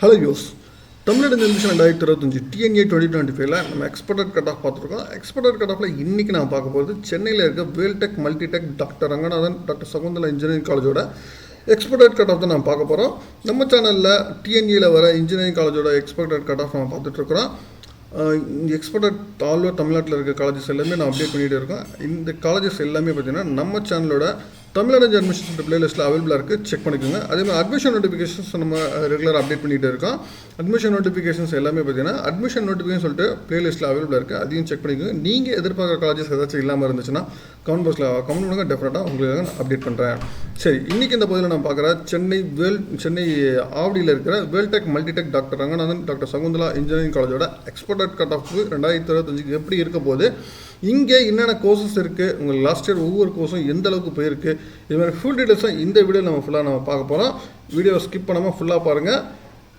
Hello use Tamil Nadu நிமிஷம் 2025 DNA 2025 நம்ம எக்ஸ்பர்டட் cut off பார்த்துருக்கோம். எக்ஸ்பர்டட் கட் ஆஃபில் இன்றைக்கி நான் பார்க்க போகிறது சென்னையில் இருக்க Veltech Multitech doctor Ranganathan doctor Sakunthala engineering காலேஜோட எக்ஸ்பர்டட் கட் ஆஃப் தான் நம்ம பார்க்க போகிறோம். நம்ம சேனலில் டிஎன்ஏயில் வர இன்ஜினியரிங் காலேஜோட எக்ஸ்பர்டட் கட் ஆஃப் நம்ம பார்த்துட்ருக்குறோம். எக்ஸ்பர்டட் ஆல் ஓவர் தமிழ்நாட்டில் இருக்க காலேஜஸ் எல்லாமே நான் அப்டேட் பண்ணிகிட்டு இருக்கோம். இந்த காலேஜஸ் எல்லாமே பார்த்திங்கன்னா நம்ம சேனலோட தமிழ்நாடு அட்மிஷன் பிளேலிஸ்ட்டில் அவைலபிளாக இருக்குது, செக் பண்ணிக்கோங்க. அதேமாதிரி அட்மிஷன் நோட்டிஃபிகேஷன்ஸ் நம்ம ரெகுலராக அப்டேட் பண்ணிகிட்டு இருக்கோம். அட்மிஷன் நோட்டிஃபிகேஷன்ஸ் எல்லாமே பார்த்தீங்கன்னா அட்மிஷன் நோட்டிஃபிகேஷன் சொல்லிட்டு பிளேலிஸ்ட்டில் அவைலபிளாக இருக்குது, அதையும் செக் பண்ணிக்கோங்க. நீங்கள் எதிர்பார்க்குற காலேஜஸ் ஏதாச்சும் இல்லாமல் இருந்துச்சுன்னா கமெண்ட் பாக்ஸில் கமெண்ட் பண்ணுங்கள், டெஃபினட்டாக உங்களுக்கு நான் அப்டேட் பண்ணுறேன். சரி, இன்றைக்கி இந்த பகுதியில் நான் பார்க்குறேன் சென்னை ஆவடியில் இருக்கிற Veltech Multitech doctor Ranganathan doctor Sakunthala engineering காலேஜோட எக்ஸ்பர்டட் கட் ஆஃப் 2025 எப்படி இருக்க போது, இங்கே என்னென்ன கோர்சஸ் இருக்குது, உங்களுக்கு லாஸ்ட் இயர் ஒவ்வொரு கோர்ஸும் எந்த அளவுக்கு போயிருக்கு, இது மாதிரி ஃபுல் டீட்டெயில்ஸாக இந்த வீடியோ நம்ம பார்க்க போகிறோம். வீடியோவை ஸ்கிப் பண்ணாமல் ஃபுல்லாக பாருங்கள்.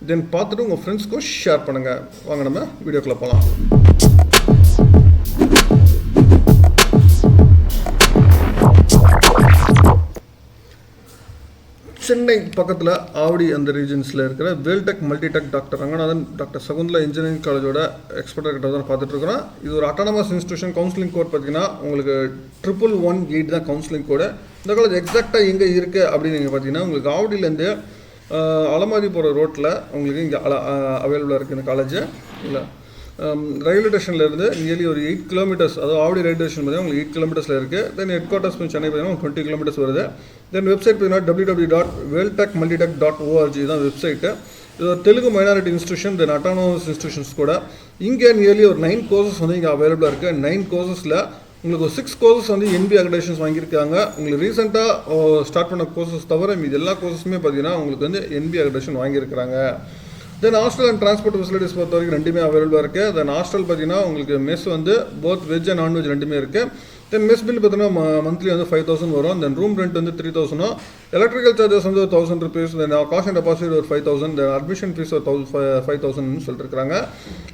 தென் பார்த்துட்டு உங்கள் ஃப்ரெண்ட்ஸ்க்கும் ஷேர் பண்ணுங்கள். வாங்க நம்ம வீடியோக்குள்ளே போகலாம். சென்னை பக்கத்தில் ஆவடி அந்த ரீஜன்ஸில் இருக்கிற Veltech Multitech doctor Ranganathan doctor Sakunthala engineering காலேஜோட எக்ஸ்பர்ட் கிட்ட தான் பார்த்துட்ருக்குறோம். இது ஒரு அட்டானமஸ் இன்ஸ்டியூஷன். கவுன்சிலிங் கோட் பார்த்தீங்கன்னா உங்களுக்கு 1118 தான் கவுன்சிலிங் கோடு. இந்த காலேஜ் எக்ஸாக்டாக எங்கே இருக்குது அப்படின்னு நீங்கள் பார்த்தீங்கன்னா உங்களுக்கு ஆவடியிலேருந்து அலமாதி போகிற ரோட்டில் உங்களுக்கு இங்கே அவைலபிளாக இருக்குது இந்த காலேஜ். இல்லை, ரயில்வே ஸ்டேஷன்லேருந்து நியர்லி ஒரு 8 கிலோமீட்டர்ஸ், அதாவது ஆவடி ரயில்வே ஸ்டேஷன் பார்த்தீங்கன்னா உங்களுக்கு 8 கிலோமீட்டர்ஸில் இருக்குது. தென் ஹெட் குவார்ட்டர்ஸ் சென்னை பார்த்தீங்கன்னா 20 கிலோமீட்டர்ஸ் வருது. தென் வெப்சைட் பார்த்தீங்கன்னா www.veltechmultitech.org தான் வெப்சைட்டு. இது ஒரு தெலுங்கு மைனாரிட்டி இன்ஸ்டியூஷன், தென் அட்டானமஸ் இன்ஸ்டியூஷன்ஸ் கூட. இங்கே நியர்லி ஒரு 9 கோர்சஸ் வந்து இங்கே அவைலபிளாக இருக்குது. 9 கோர்சஸில் உங்களுக்கு ஒரு 6 கோர்சஸ் வந்து NB அக்ரெடிஷன்ஸ் வாங்கியிருக்காங்க. உங்களுக்கு ரீசெண்டாக ஸ்டார்ட் பண்ண கோர்சஸ் தவிர மீது எல்லா கோர்சஸுமே பார்த்தீங்கன்னா உங்களுக்கு வந்து NB அக்ரெடிஷன் வாங்கியிருக்கிறாங்க. Then hostel and transport facilities பொறுத்த வரைக்கும் ரெண்டுமே அவைலபிளாக இருக்குது. தென் ஹாஸ்டல் பார்த்தீங்கன்னா உங்களுக்கு மெஸ் வந்து போத் வெஜ் அண்ட் நான்வெஜ் ரெண்டுமே இருக்குது. தென் மெஸ் பில் பார்த்தீங்கன்னா மந்த்லி வந்து 5000 வரும். தென் ரூம் ரெண்ட் வந்து 3000. எலக்ட்ரிக்கல் சார்ஜஸ் வந்து 1000 rupees. Then cost and deposit ஒரு 5000. தென் அட்மிஷன் ஃபீஸ் ஒரு 5000 சொல்லியிருக்காங்க.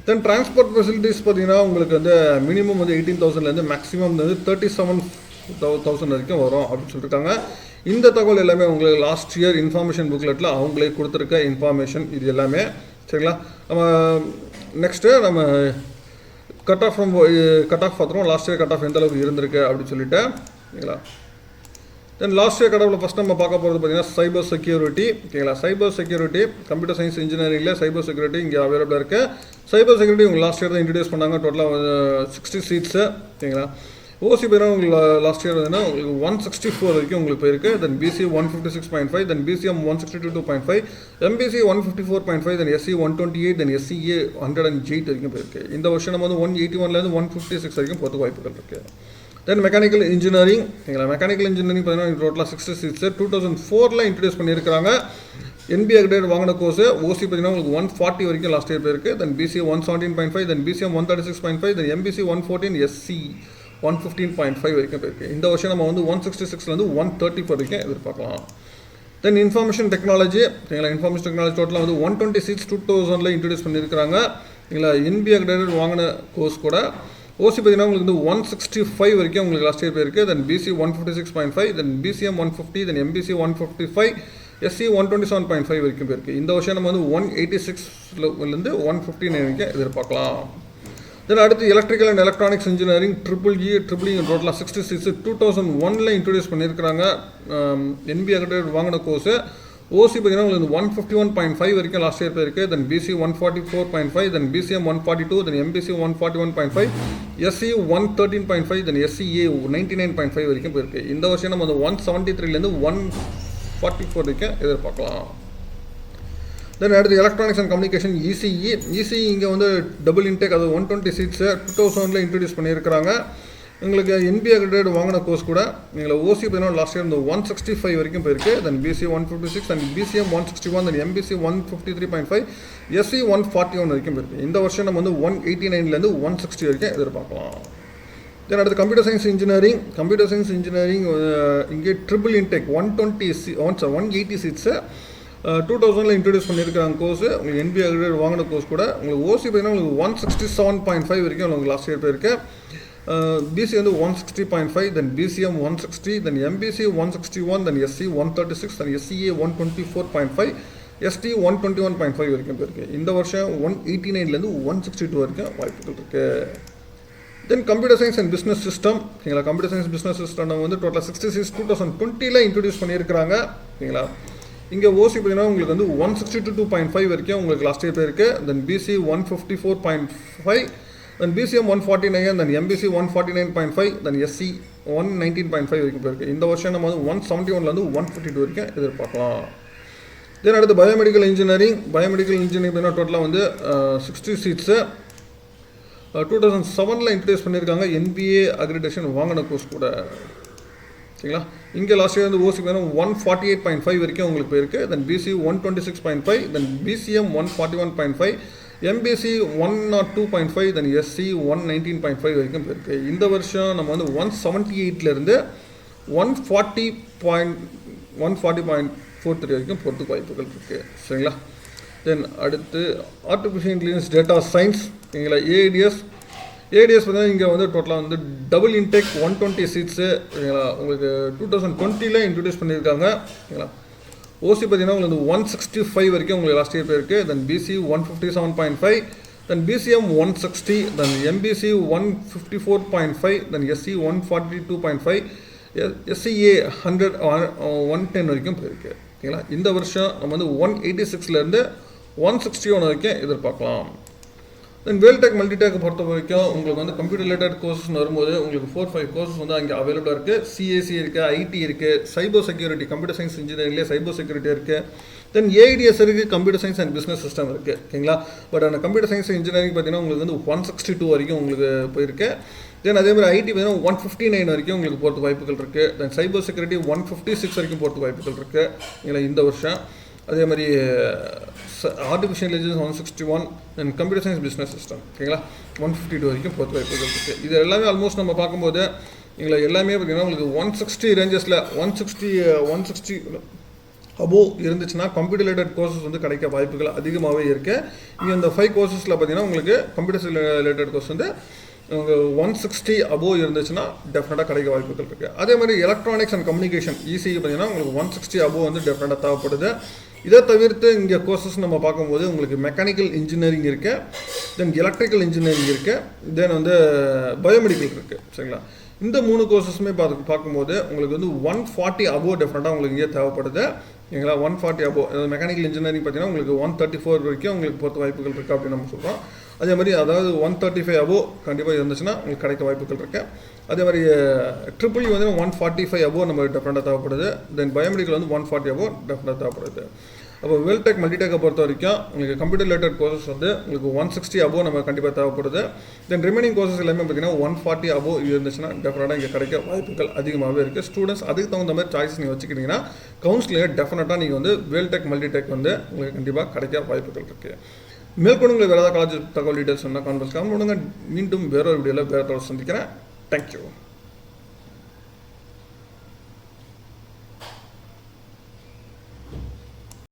தென் டிரான்ஸ்போர்ட் ஃபெசிலிட்டிஸ் பார்த்தீங்கன்னா உங்களுக்கு வந்து மினிமம் வந்து 18,000லேருந்து மேக்ஸிமம் வந்து 37,000 வரைக்கும் வரும் அப்படின்னு சொல்லியிருக்காங்க. இந்த தகவல் எல்லாமே உங்களுக்கு லாஸ்ட் இயர் இன்ஃபார்மேஷன் புக்லெட்டில் அவங்களே கொடுத்துருக்க இன்ஃபார்மேஷன் இது எல்லாமே. சரிங்களா, நம்ம நெக்ஸ்ட்டு நம்ம கட் ஆஃப் பார்த்துருவோம். லாஸ்ட் இயர் கட் ஆஃப் எந்த அளவுக்கு இருந்திருக்கு அப்படின்னு சொல்லிட்டு. சரிங்களா, தென் லாஸ்ட் இயர் கட் ஆஃபில் ஃபஸ்ட் நம்ம பார்க்க போகிறது பார்த்தீங்கன்னா சைபர் செக்யூரிட்டி. ஓகேங்களா, சைபர் செக்யூரிட்டி கம்ப்யூட்டர் சயின்ஸ் இன்ஜினியரிங்கில் சைபர் செக்யூரிட்டி இங்கே அவைலபிளாக இருக்குது. சைபர் செக்யூரிட்டி உங்களுக்கு லாஸ்ட் இயர் தான் இன்ட்ரடியூஸ் பண்ணாங்க. டோட்டலாக 60 சீட்ஸு. ஓகேங்களா, ஓசி பார்த்தீங்கன்னா உங்களுக்கு லாஸ்ட் இயர் வந்து உங்களுக்கு 164 வரைக்கும் உங்களுக்கு போயிருக்கு. Then BC 156.5, then BCM 162.5, MBC 154.5, then SC 128, then SCA 108 வரைக்கும் போயிருக்கு. இந்த வருஷம் நம்ம வந்து 181லேருந்து 156 வரைக்கும் போகிறதுக்கு வாய்ப்புகள் இருக்குது. Then mechanical engineering. Mechanical engineering பார்த்தீங்கன்னா டோட்டலாக 60 சீட்ஸு 2004 இன்ட்ரடியூஸ் பண்ணியிருக்காங்க. NB அக்ரெடிட் வாங்கின கோர்ஸ் ஓசி பார்த்தீங்கன்னா உங்களுக்கு 140 வரைக்கும் லாஸ்ட் இயர் போயிருக்கு. Then BC 117.5, then BCM 136.5, then MBC 114, SC 115.5 வரைக்கும் போயிருக்கு. இந்த வருஷம் நம்ம வந்து 166லேருந்து 134 வரைக்கும் எதிர்பார்க்கலாம். தென் இன்ஃபர்மேஷன் டெக்னாலஜி. சரிங்களா, இன்ஃபர்மேஷன் டெக்னாலஜி டோட்டலாக வந்து 120 சீட்ஸ் 2000 இன்ட்ரடியூஸ் பண்ணியிருக்காங்க. சரிங்களா, NB அக்ரெடிட் வாங்கின கோர்ஸ் கூட ஓசி பார்த்தீங்கன்னா உங்களுக்கு வந்து 165 வரைக்கும் உங்களுக்கு லாஸ்ட் இயர் போயிருக்கு. Then BC 156.5, then BCM 150, then MBC 155, SC 127.5 வரைக்கும் போயிருக்கு. இந்த வருஷம் நம்ம வந்து 186லேருந்து 159 வரைக்கும் எதிர்பார்க்கலாம். தென் அடுத்து electrical and electronics engineering triple டோட்டலாக 60 சீட்ஸ் 2001 இன்ட்ரடியூஸ் பண்ணியிருக்காங்க. NB அக்ரெடிட் வாங்கின கோர்ஸு ஓசி பார்த்தீங்கன்னா உங்களுக்கு 151.5 வரைக்கும் லாஸ்ட் இயர் போயிருக்கு. Then BC 144.5, then BCM 142, then MBC 141.5, SC 113.5, then SCA 99.5 வரைக்கும் போயிருக்கு. இந்த வருஷம் நம்ம வந்து 173லேருந்து 144 வரைக்கும் எதிர்பார்க்கலாம். தென் அடுத்து எலக்ட்ரானிக்ஸ் அண்ட் கம்யூனிகேஷன் இசிஇ இங்கே வந்து டபுள் இன்டேக், அது 120 சீட்ஸு 2000 இன்ட்ரடியூஸ் பண்ணியிருக்கிறாங்க. உங்களுக்கு NB அக்ரெடிட் வாங்கின கோர்ஸ் கூட நீங்கள் ஓசி பார்த்தீங்கன்னா லாஸ்ட் இயர் இந்த 165 வரைக்கும் போயிருக்கு. Then BC 156, then BCM 161, then MBC 153.5, SC 141 வரைக்கும் போயிருக்கு. இந்த வருஷம் நம்ம வந்து 189லேருந்து 160 வரைக்கும் எதிர்பார்க்கலாம். தென் அடுத்து கம்ப்யூட்டர் சயின்ஸ் இன்ஜினியரிங் இங்கே ட்ரிபிள் இன்டேக் 180 சீட்ஸு 2000 இன்ட்ரடியூஸ் பண்ணியிருக்காங்க கோர்ஸ். உங்களுக்கு NB அக்ரெடிட் வாங்கின கோர்ஸ் கூட உங்களுக்கு ஓசி பார்த்தீங்கன்னா உங்களுக்கு 167.5 வரைக்கும் உங்களுக்கு லாஸ்ட் இயர் போயிருக்கு. பிசி வந்து 160.5, then BCM 160, then MBC 161, then SC 136, then SCA 124.5, ST 121.5 வரைக்கும் போயிருக்கு. இந்த வருஷம் 189லேருந்து 162 வரைக்கும் வாய்ப்புகள் இருக்குது. Then computer science and business system ஓகேங்களா. கம்ப்யூட்டர் சயின்ஸ் பிஸ்னஸ் சிஸ்டம் வந்து டோட்டலாக 66 2020 இன்ட்ரடியூஸ் பண்ணியிருக்கிறாங்க ஓகேங்களா. இங்கே ஓசி பார்த்தீங்கன்னா உங்களுக்கு வந்து 162.5 வரைக்கும் உங்களுக்கு லாஸ்ட் இயர் போயிருக்கு. Then BC 154.5, then BCM 149, then MBC 149.5, then SC 119.5 வரைக்கும் போயிருக்கு. இந்த வருஷம் நம்ம வந்து 171லேருந்து 152 வரைக்கும் எதிர்பார்க்கலாம். தென் அடுத்து பயோமெடிக்கல் இன்ஜினியரிங் பார்த்தீங்கன்னா டோட்டலாக வந்து 60 சீட்ஸு 2007 இன்ட்ரடியூஸ் பண்ணியிருக்காங்க. என்பிஏ அக்ரிடேஷன் வாங்கின கோர்ஸ் கூட சரிங்களா. இங்கே லாஸ்ட் இயர் வந்து ஓசி பார்த்தீங்கன்னா 148.5 வரைக்கும் உங்களுக்கு போயிருக்கு. Then BC 126.5, then BCM 141.5, MBC 102.5, then SC 119.5 வரைக்கும் போயிருக்கு. இந்த வருஷம் நம்ம வந்து 178லேருந்து 140.43 வரைக்கும் போகிறதுக்கு வாய்ப்புகள் இருக்குது சரிங்களா. தென் அடுத்து ஆர்டிஃபிஷியல் இன்டெலிஜென்ஸ் டேட்டா சயின்ஸ் ஓகேங்களா. ஏடிஎஸ் பார்த்தீங்கன்னா இங்கே வந்து டோட்டலாக வந்து டபுள் இன்டேக் 120 சீட்ஸு ஓகேங்களா. உங்களுக்கு 2020 இன்ட்ரடியூஸ் பண்ணியிருக்காங்க ஓகேங்களா. ஓசி பார்த்தீங்கன்னா உங்களுக்கு வந்து 165 வரைக்கும் உங்களுக்கு லாஸ்ட் இயர் போயிருக்கு. Then BC 157.5, then BCM 160, then MBC 154.5, then SC 142.5, SCA 110 வரைக்கும் போயிருக்கு ஓகேங்களா. இந்த வருஷம் நம்ம வந்து 186லேருந்து 161 வரைக்கும் எதிர்பார்க்கலாம். தென் வேல்டெக் மல்டிடெக் பொறுத்த வரைக்கும் உங்களுக்கு வந்து கம்ப்யூட்டர் ரிலேட்டட் கோர்சஸ் வரும்போது உங்களுக்கு 4-5 கோர்சஸ் வந்து அங்கே அவைலபிளாக இருக்குது. சிஏசி இருக்குது, ஐடி இருக்குது, சைபர் செக்யூரிட்டி கம்ப்யூட்டர் சயின்ஸ் இன்ஜினியரிங்லேயே சைபர் செக்யூரிட்டி இருக்குது. தென் ஏஐடிஎஸ் இருக்குது, computer science and business system இருக்குது ஓகேங்களா. பட் அந்த கம்ப்யூட்டர் சயின்ஸ் இன்ஜினியரிங் பார்த்தீங்கன்னா உங்களுக்கு வந்து 162 வரைக்கும் உங்களுக்கு போயிருக்கு. தென் அதே மாதிரி ஐடி பார்த்தீங்கன்னா 159 வரைக்கும் உங்களுக்கு போகிறதுக்கு வாய்ப்புகள் இருக்குது. தென் சைபர் செக்யூரிட்டி 156 வரைக்கும் போகிறதுக்கு வாய்ப்புகள் இருக்குது ஓகேங்களா இந்த வருஷம். அதே மாதிரி artificial intelligence 161, then computer science business system ஓகேங்களா 152 வரைக்கும் போகிறது வாய்ப்புகள் இருக்குது. இது எல்லாமே ஆல்மோஸ்ட் நம்ம பார்க்கும்போது எங்களை எல்லாமே பார்த்திங்கன்னா உங்களுக்கு 160 ரேஞ்சஸில் 160 அபோவ் இருந்துச்சுன்னா கம்ப்யூட்டர் ரிலேட்டட் கோர்சஸ் வந்து கிடைக்க வாய்ப்புகள் அதிகமாகவே இருக்குது. இங்கே இந்த 5 கோர்சஸில் பார்த்திங்கன்னா உங்களுக்கு கம்ப்யூட்டர் ரிலேட்டட் கோர்ஸ் வந்து 160 அபோவ் இருந்துச்சுன்னா டெஃபினட்டாக கிடைக்க வாய்ப்புகள் இருக்குது. அதே மாதிரி எலக்ட்ரானிக்ஸ் அண்ட் கம்யூனிகேஷன் இசிஇ பார்த்தீங்கன்னா உங்களுக்கு 160 அபோவ் வந்து டெஃபினட்டாக தேவைப்படுது. இதை தவிர்த்து இங்கே கோர்சஸ் நம்ம பார்க்கும்போது உங்களுக்கு மெக்கானிக்கல் இன்ஜினியரிங் இருக்குது, தென் எலக்ட்ரிக்கல் இன்ஜினியரிங் இருக்குது, தென் வந்து பயோமெடிக்கல் இருக்குது சரிங்களா. இந்த 3 கோர்சஸுமே பார்க்கும்போது உங்களுக்கு வந்து 140 அபோவ் டெஃபினட்டாக உங்களுக்கு இங்கே தேவைப்படுது ஓகேங்களா. 140 அபோவ் மெக்கானிக்கல் இன்ஜினியரிங் பார்த்தீங்கன்னா உங்களுக்கு 134 வரைக்கும் உங்களுக்கு பொறுத்த வாய்ப்புகள் இருக்குது அப்படின்னு நம்ம சொல்கிறோம். அதே மாதிரி அதாவது 135 அபோவ் கண்டிப்பாக இருந்துச்சுன்னா உங்களுக்கு கிடைக்க வாய்ப்புகள் இருக்குது. அதே மாதிரி ட்ரிபிள் வந்து 145 அபோவ் நம்ம டெஃபினட்டாக தேவைப்படுது. தென் பயோமெடிக்கல் வந்து 140 அபோவ் டெஃபினட்டாக தேவைப்படுது. அப்போ வேல்டெக் மல்டிடெக்கை பொறுத்த வரைக்கும் உங்களுக்கு கம்ப்யூட்டர் ரிலேட்டட் கோர்சஸ் வந்து உங்களுக்கு 160 அபோவ் நம்ம கண்டிப்பாக தேவைப்படுது. தென் ரிமைனிங் கோர்சஸ் எல்லாமே பார்த்தீங்கன்னா 140 அபோவ் இருந்துச்சுன்னா டெஃபினட்டாக இங்கே கிடைக்க வாய்ப்புகள் அதிகமாகவே இருக்குது. ஸ்டூடெண்ட்ஸ் அதுக்கு தகுந்த மாதிரி சாய்ஸ் நீங்கள் வச்சுக்கிட்டிங்கன்னா கவுன்சிலிங்கில் டெஃபினட்டாக நீங்கள் வந்து வேல்டெக் மல்டிடெக் வந்து உங்களுக்கு கண்டிப்பாக கிடைக்க வாய்ப்புகள் இருக்குது. மேற்கொண்டு உங்களுக்கு வேறு ஏதாவது காலேஜ் தகவல் டீட்டெயில்ஸ் சொன்னால் கான்ஃபரன்ஸ் கால் பண்ணுங்கள். மீண்டும் வேறொரு வீடியோவில் வேறு தகவல் சந்திக்கிறேன். தேங்க்யூ.